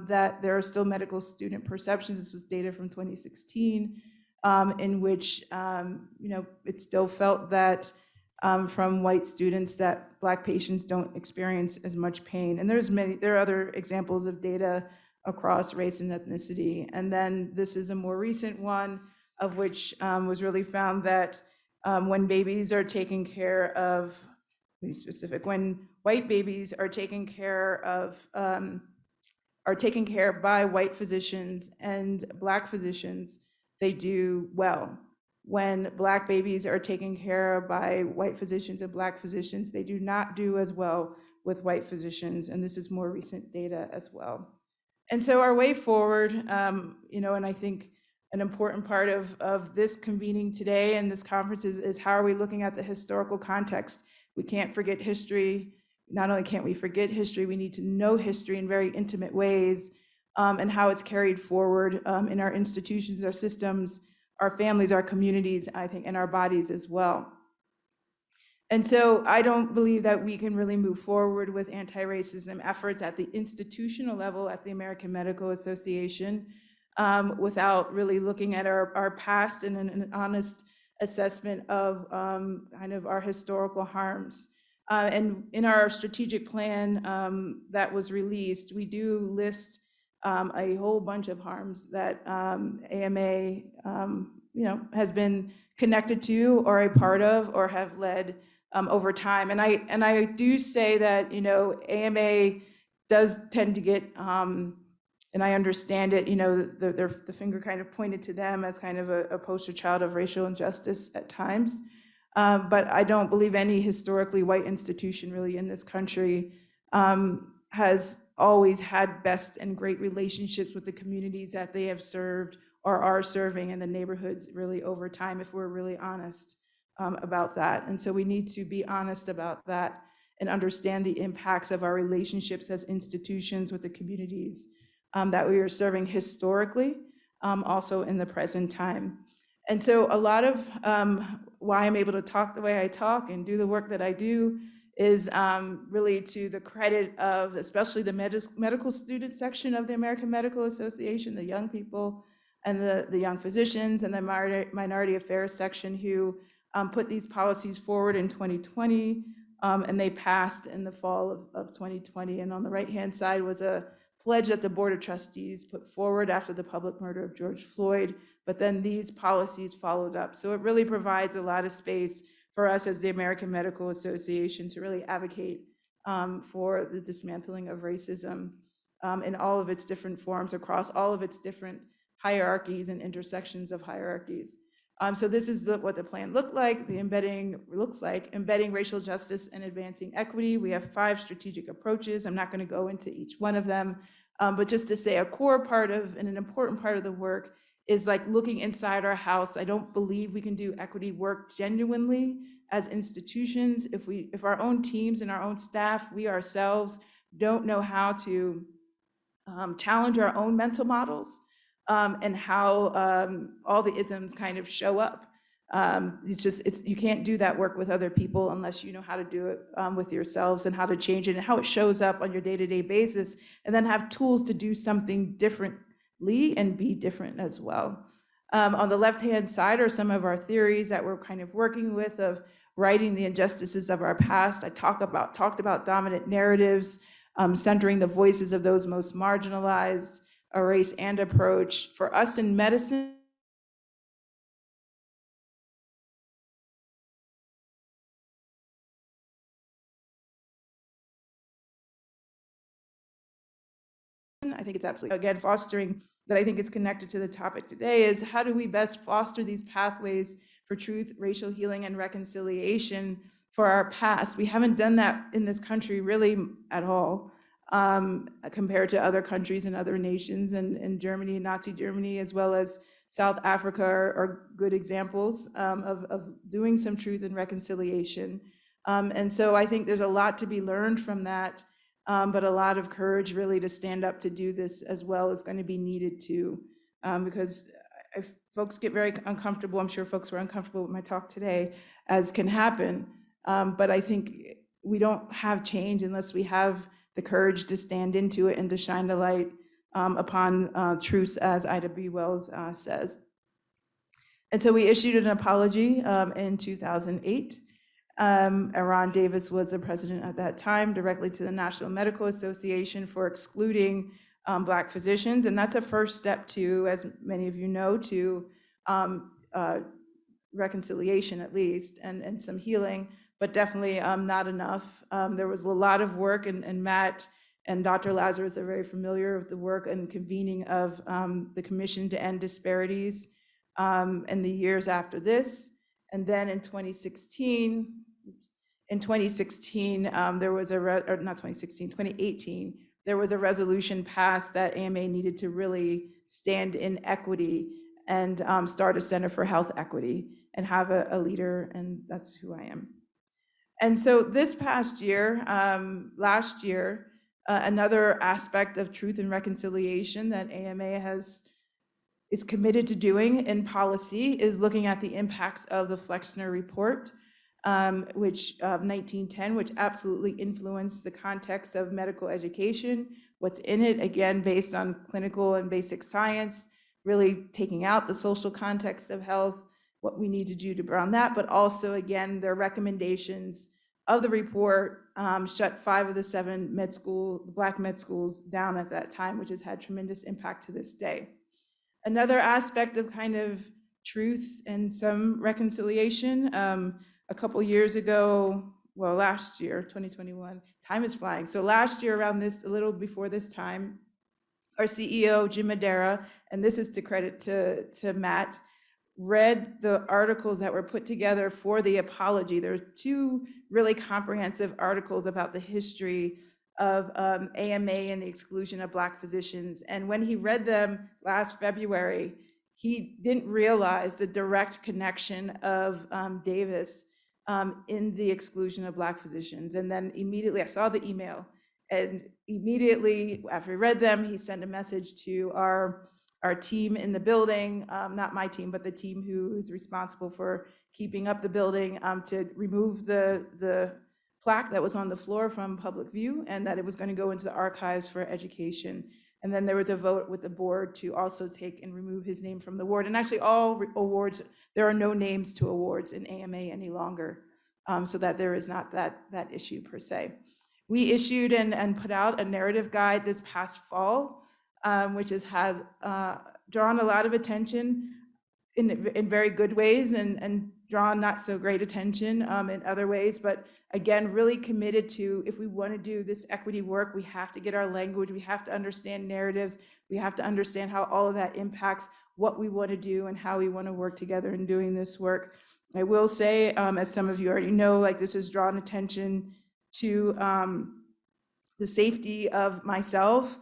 that there are still medical student perceptions. This was data from 2016, in which it's still felt that from white students that Black patients don't experience as much pain. And there are other examples of data across race and ethnicity. And then this is a more recent one, of which was really found that when babies are taken care of, to be specific, when white babies are taken care of, are taken care of by white physicians and Black physicians, they do well. When Black babies are taken care of by white physicians and Black physicians, they do not do as well with white physicians. And this is more recent data as well. And so our way forward, and I think an important part of this convening today and this conference is how are we looking at the historical context? We can't forget history. Not only can't we forget history, we need to know history in very intimate ways, and how it's carried forward in our institutions, our systems, our families, our communities, I think, and our bodies as well. And so I don't believe that we can really move forward with anti-racism efforts at the institutional level at the American Medical Association without really looking at our past and an honest assessment of kind of our historical harms. And in our strategic plan that was released, we do list a whole bunch of harms that AMA has been connected to or a part of or have led over time. And I do say that AMA does tend to get, and I understand it, the finger kind of pointed to them as kind of a poster child of racial injustice at times. But I don't believe any historically white institution really in this country has always had best and great relationships with the communities that they have served or are serving in the neighborhoods really over time, if we're really honest about that. And so we need to be honest about that and understand the impacts of our relationships as institutions with the communities that we are serving historically, also in the present time. And so a lot of why I'm able to talk the way I talk and do the work that I do is really to the credit of especially the medical student section of the American Medical Association, the young people and the young physicians, and the minority affairs section who put these policies forward in 2020, and they passed in the fall of 2020. And on the right-hand side was a pledge that the Board of Trustees put forward after the public murder of George Floyd, but then these policies followed up. So it really provides a lot of space for us as the American Medical Association to really advocate for the dismantling of racism in all of its different forms across all of its different hierarchies and intersections of hierarchies. So this is what the plan looked like. The embedding looks like embedding racial justice and advancing equity. We have 5 strategic approaches. I'm not going to go into each one of them, but just to say a core part of and an important part of the work is like looking inside our house. I don't believe we can do equity work genuinely as institutions if our own teams and our own staff, we ourselves don't know how to challenge our own mental models and how all the isms kind of show up. You can't do that work with other people unless you know how to do it with yourselves and how to change it and how it shows up on your day-to-day basis, and then have tools to do something differently and be different as well. On the left-hand side are some of our theories that we're kind of working with of righting the injustices of our past. I talked about dominant narratives, centering the voices of those most marginalized, a race and approach. For us in medicine, I think it's absolutely, again, fostering that I think is connected to the topic today is how do we best foster these pathways for truth, racial healing, and reconciliation for our past? We haven't done that in this country really at all. Compared to other countries and other nations, and Germany, Nazi Germany, as well as South Africa are good examples of doing some truth and reconciliation. And so I think there's a lot to be learned from that, but a lot of courage really to stand up to do this as well is going to be needed too, because folks get very uncomfortable. I'm sure folks were uncomfortable with my talk today, as can happen. But I think we don't have change unless we have the courage to stand into it and to shine the light upon truths, as Ida B. Wells says. And so we issued an apology in 2008. Ron Davis was the president at that time, directly to the National Medical Association for excluding Black physicians. And that's a first step to, as many of you know, to reconciliation at least, and some healing, but definitely not enough. There was a lot of work, and Matt and Dr. Lazarus are very familiar with the work and convening of the Commission To End Disparities in the years after this. And then in 2018, there was a resolution passed that AMA needed to really stand in equity and start a Center for Health Equity and have a leader, and that's who I am. And so this past year, last year, another aspect of truth and reconciliation that AMA is committed to doing in policy is looking at the impacts of the Flexner report, which 1910, which absolutely influenced the context of medical education, what's in it, again, based on clinical and basic science, really taking out the social context of health, what we need to do to around that, but also, again, their recommendations of the report shut 5 of the 7 Black med schools down at that time, which has had tremendous impact to this day. Another aspect of kind of truth and some reconciliation, a couple years ago, well, last year, 2021, time is flying. So last year around this, a little before this time, our CEO, Jim Madera, and this is to credit to Matt, read the articles that were put together for the apology. There are 2 really comprehensive articles about the history of AMA and the exclusion of Black physicians. And when he read them last February, he didn't realize the direct connection of Davis in the exclusion of Black physicians. And then immediately, I saw the email, and immediately after he read them, he sent a message to our team in the building, not my team, but the team who is responsible for keeping up the building, to remove the plaque that was on the floor from public view, and that it was going to go into the archives for education. And then there was a vote with the board to also take and remove his name from the award. And actually all awards, there are no names to awards in AMA any longer, so that there is not that issue per se. We issued and put out a narrative guide this past fall, which has had drawn a lot of attention in very good ways, and drawn not so great attention in other ways. But again, really committed to, if we want to do this equity work, we have to get our language, we have to understand narratives, we have to understand how all of that impacts what we want to do and how we want to work together in doing this work. I will say, as some of you already know, like, this has drawn attention to the safety of myself,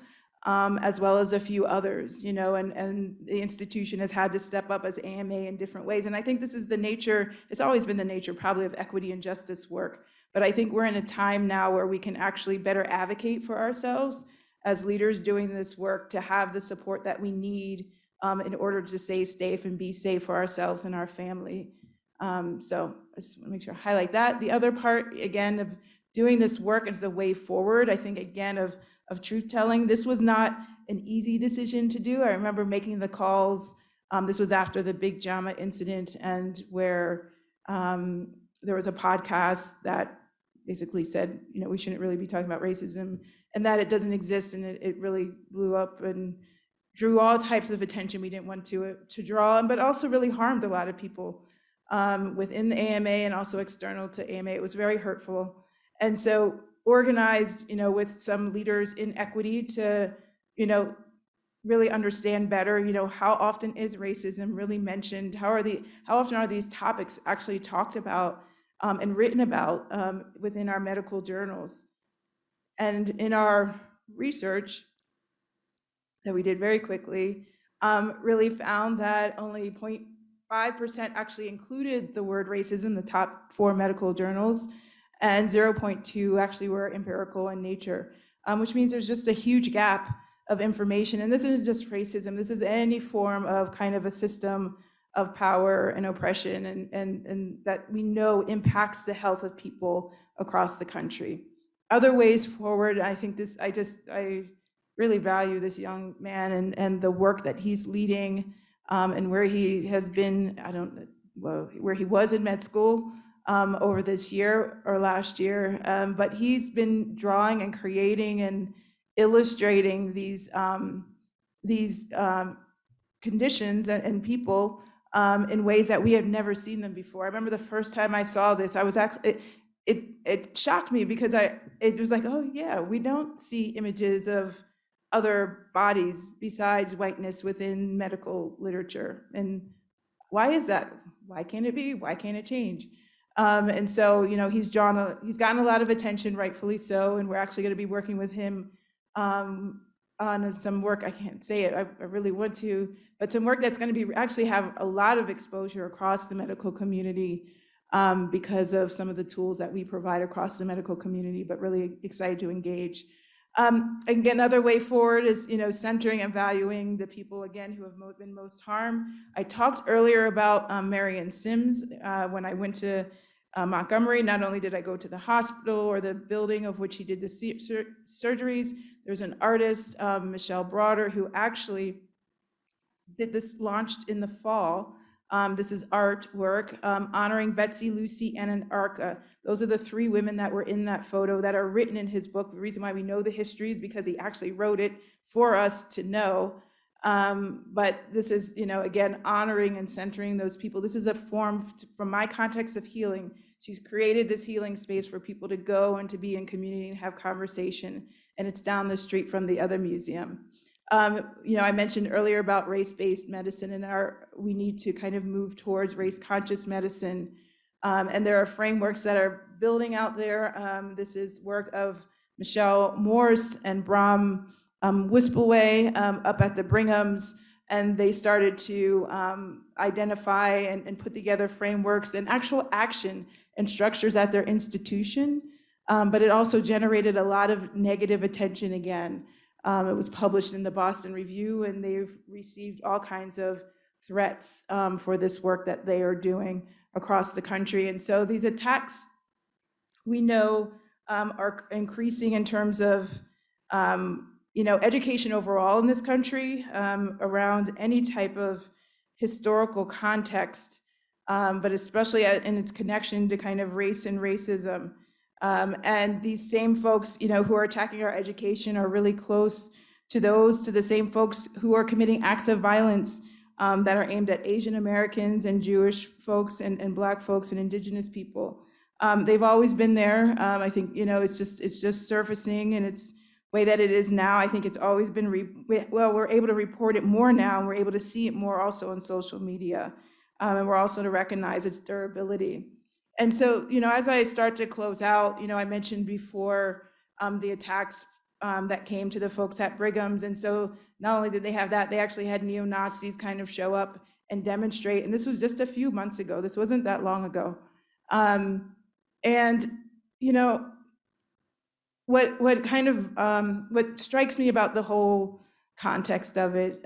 as well as a few others, you know, and the institution has had to step up as AMA in different ways. And I think this is the nature, it's always been the nature probably of equity and justice work, but I think we're in a time now where we can actually better advocate for ourselves as leaders doing this work, to have the support that we need in order to stay safe and be safe for ourselves and our family. So I just want to make sure I highlight that. The other part, again, of doing this work as a way forward, I think, again, of truth telling. This was not an easy decision to do. I remember making the calls. This was after the Big JAMA incident, and where there was a podcast that basically said, you know, we shouldn't really be talking about racism, and that it doesn't exist, and it really blew up and drew all types of attention we didn't want to draw, but also really harmed a lot of people within the AMA and also external to AMA. It was very hurtful. And so organized, you know, with some leaders in equity to, you know, really understand better, you know, how often is racism really mentioned? How often are these topics actually talked about and written about within our medical journals? And in our research that we did very quickly, really found that only 0.5% actually included the word racism, the top 4 medical journals, and 0.2 actually were empirical in nature, which means there's just a huge gap of information. And this isn't just racism, this is any form of kind of a system of power and oppression, and that we know impacts the health of people across the country. Other ways forward, I think this, I really value this young man and the work that he's leading, and where he has been, where he was in med school over this year or last year, but he's been drawing and creating and illustrating these conditions and people in ways that we have never seen them before. I remember the first time I saw this, I was actually, it shocked me, because it was like, oh yeah, we don't see images of other bodies besides whiteness within medical literature. And why is that? Why can't it be? Why can't it change? And so, you know, he's gotten a lot of attention, rightfully so, and we're actually going to be working with him on some work. I can't say it, I really want to, but some work that's going to be actually have a lot of exposure across the medical community, because of some of the tools that we provide across the medical community, but really excited to engage. Again, another way forward is, you know, centering and valuing the people, again, who have been most harmed. I talked earlier about Marion Sims. When I went to Montgomery, not only did I go to the hospital or the building of which he did the surgeries, there's an artist, Michelle Broader, who actually did this, launched in the fall. This is artwork honoring Betsy, Lucy, and Anarka. Those are the 3 women that were in that photo that are written in his book. The reason why we know the history is because he actually wrote it for us to know. But this is, you know, again, honoring and centering those people. This is a form, from my context, of healing. She's created this healing space for people to go and to be in community and have conversation. And it's down the street from the other museum. You know, I mentioned earlier about race-based medicine, and we need to kind of move towards race-conscious medicine. And there are frameworks that are building out there. This is work of Michelle Morse and Bram Wispelwey up at the Brighams, and they started to identify and put together frameworks and actual action and structures at their institution. But it also generated a lot of negative attention again. It was published in the Boston Review, and they've received all kinds of threats for this work that they are doing across the country. And so these attacks, we know, are increasing in terms of education overall in this country around any type of historical context, but especially in its connection to kind of race and racism. And these same folks, who are attacking our education are really close to the same folks who are committing acts of violence that are aimed at Asian Americans and Jewish folks and Black folks and Indigenous people. They've always been there. I think, it's just surfacing in its way that it is now. I think it's always been, we're able to report it more now, and we're able to see it more also on social media. And we're also to recognize its durability. And so, as I start to close out, I mentioned before the attacks that came to the folks at Brigham's. And so not only did they have that, they actually had neo-Nazis kind of show up and demonstrate. And this was just a few months ago. This wasn't that long ago. What kind of, what strikes me about the whole context of it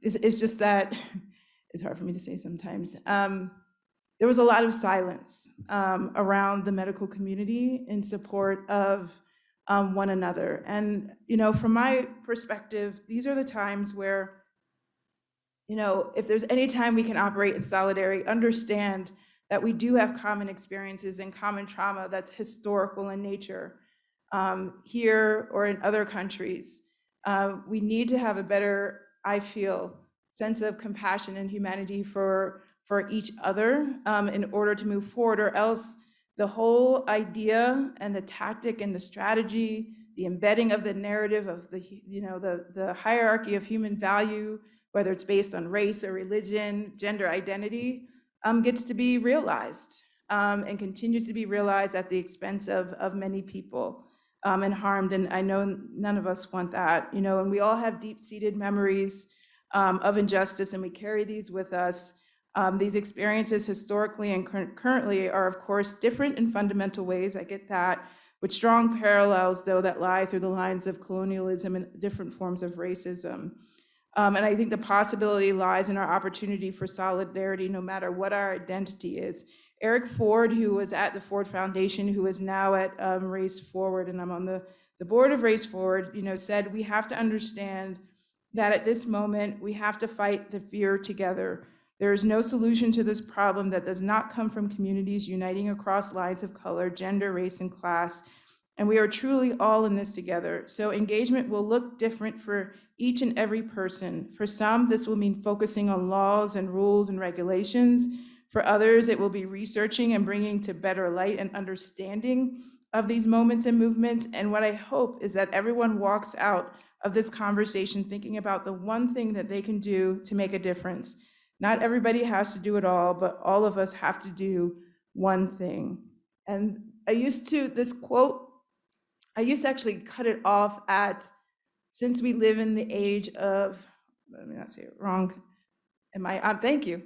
is just that, it's hard for me to say sometimes, there was a lot of silence around the medical community in support of one another. And, from my perspective, these are the times where, if there's any time we can operate in solidarity, understand that we do have common experiences and common trauma that's historical in nature here or in other countries. We need to have a better, I feel, sense of compassion and humanity for each other in order to move forward, or else the whole idea and the tactic and the strategy, the embedding of the narrative of the hierarchy of human value, whether it's based on race or religion, gender identity, gets to be realized and continues to be realized at the expense of many people and harmed. And I know none of us want that, and we all have deep-seated memories of injustice, and we carry these with us. These experiences historically and currently are, of course, different in fundamental ways. I get that, with strong parallels, though, that lie through the lines of colonialism and different forms of racism. And I think the possibility lies in our opportunity for solidarity, no matter what our identity is. Eric Ford, who was at the Ford Foundation, who is now at Race Forward, and I'm on the board of Race Forward, said we have to understand that at this moment, we have to fight the fear together. There is no solution to this problem that does not come from communities uniting across lines of color, gender, race, and class. And we are truly all in this together. So engagement will look different for each and every person. For some, this will mean focusing on laws and rules and regulations. For others, it will be researching and bringing to better light and understanding of these moments and movements. And what I hope is that everyone walks out of this conversation thinking about the one thing that they can do to make a difference. Not everybody has to do it all, but all of us have to do one thing. And this quote, I used to actually cut it off at, since we live in the age of, let me not say it wrong. Thank you.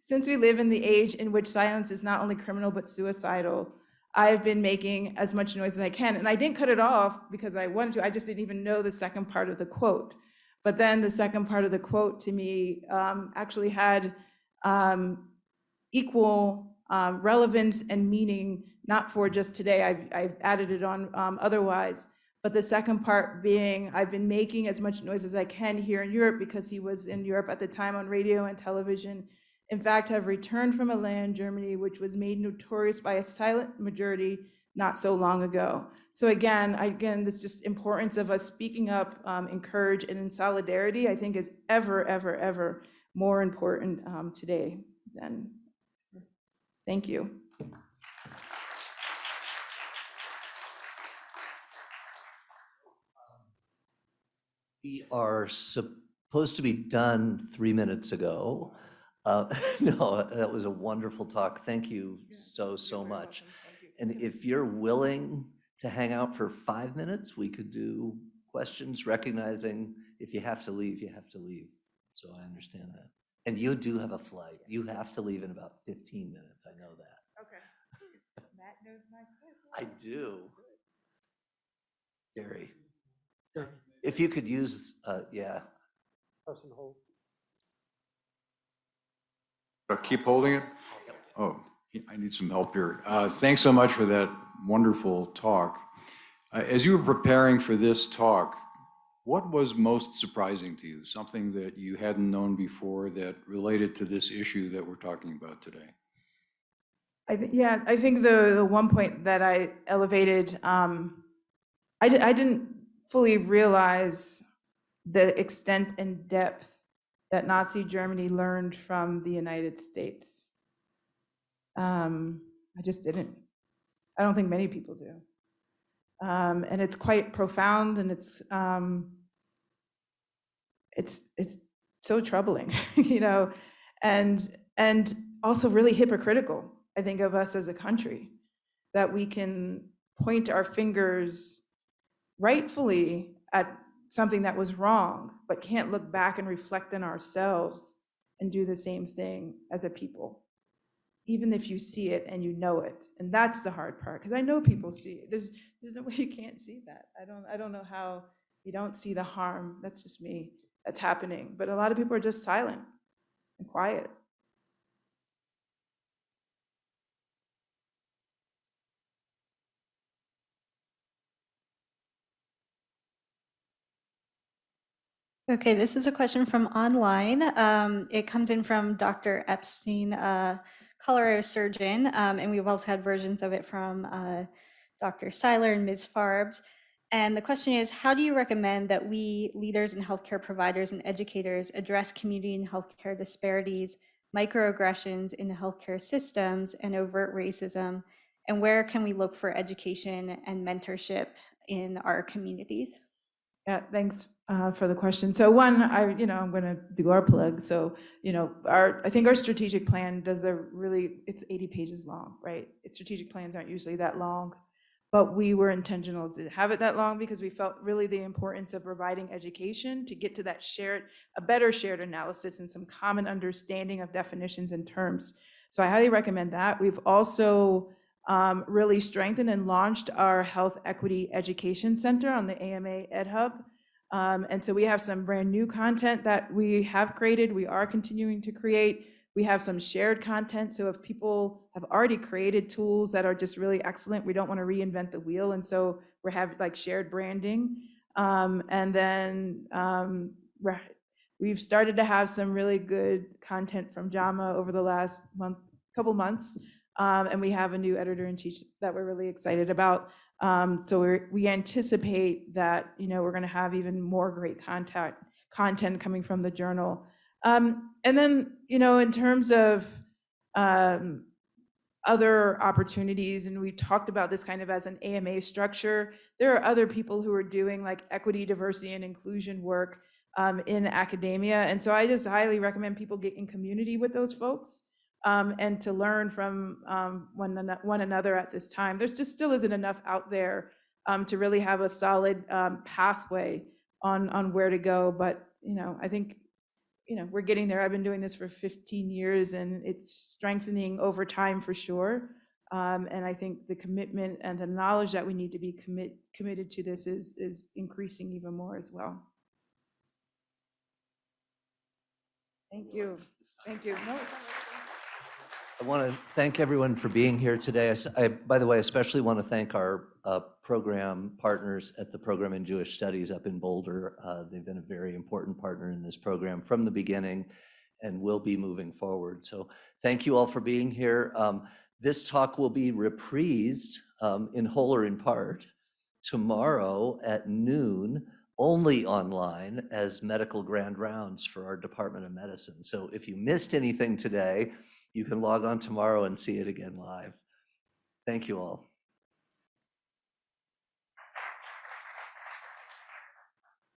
Since we live in the age in which silence is not only criminal, but suicidal, I have been making as much noise as I can. And I didn't cut it off because I wanted to, I just didn't even know the second part of the quote. But then the second part of the quote to me actually had equal relevance and meaning, not for just today, I've added it on otherwise, but the second part being, I've been making as much noise as I can here in Europe, because he was in Europe at the time on radio and television. In fact, I've returned from a land, Germany, which was made notorious by a silent majority not so long ago. So again, this just importance of us speaking up in courage and in solidarity, I think is ever, ever, ever more important today than. Thank you. We are supposed to be done 3 minutes ago. No, that was a wonderful talk. Thank you so much. And if you're willing to hang out for 5 minutes. We could do questions, recognizing if you have to leave, you have to leave. So I understand that. And you do have a flight. You have to leave in about 15 minutes. I know that. Okay. Matt knows my schedule. I do. Gary, if you could use, yeah. Press and hold. Keep holding it? Oh, I need some help here. Thanks so much for that wonderful talk. As you were preparing for this talk, what was most surprising to you? Something that you hadn't known before that related to this issue that we're talking about today? I think the one point that I elevated, I didn't fully realize the extent and depth that Nazi Germany learned from the United States. I just didn't. I don't think many people do. And it's quite profound, and it's so troubling, you know, and also really hypocritical, I think, of us as a country, that we can point our fingers rightfully at something that was wrong, but can't look back and reflect on ourselves and do the same thing as a people, even if you see it and you know it. And that's the hard part, because I know people see it. There's no way you can't see that. I don't know how you don't see the harm. That's just me. That's happening. But a lot of people are just silent and quiet. Okay, this is a question from online. It comes in from Dr. Epstein, cholera surgeon, and we've also had versions of it from Dr. Seiler and Ms. Farbs. And the question is, how do you recommend that we, leaders and healthcare providers and educators, address community and healthcare disparities, microaggressions in the healthcare systems, and overt racism? And where can we look for education and mentorship in our communities? Yeah, thanks for the question. So one, I'm going to do our plug. So, I think our strategic plan it's 80 pages long, right? Strategic plans aren't usually that long, but we were intentional to have it that long because we felt really the importance of providing education to get to that a better shared analysis and some common understanding of definitions and terms. So I highly recommend that. We've also really strengthened and launched our Health Equity Education Center on the AMA Ed Hub. And so we have some brand new content that we have created. We are continuing to create. We have some shared content. So if people have already created tools that are just really excellent, we don't want to reinvent the wheel. And so we have like shared branding. And then we've started to have some really good content from JAMA over the last couple months. And we have a new editor-in-chief that we're really excited about. So we anticipate that, we're going to have even more great content coming from the journal. And then, in terms of other opportunities, and we talked about this kind of as an AMA structure, there are other people who are doing like equity, diversity, and inclusion work in academia. And so I just highly recommend people get in community with those folks. And to learn from one another at this time. There's just still isn't enough out there to really have a solid pathway on where to go. But, I think, we're getting there. I've been doing this for 15 years and it's strengthening over time for sure. And I think the commitment and the knowledge that we need to be committed to this is increasing even more as well. Thank you. Thank you. No. I want to thank everyone for being here today. I, by the way, especially want to thank our program partners at the Program in Jewish Studies up in Boulder. They've been a very important partner in this program from the beginning and will be moving forward. So thank you all for being here. This talk will be reprised in whole or in part tomorrow at noon, only online as medical grand rounds for our Department of Medicine. So if you missed anything today, you can log on tomorrow and see it again live. Thank you all.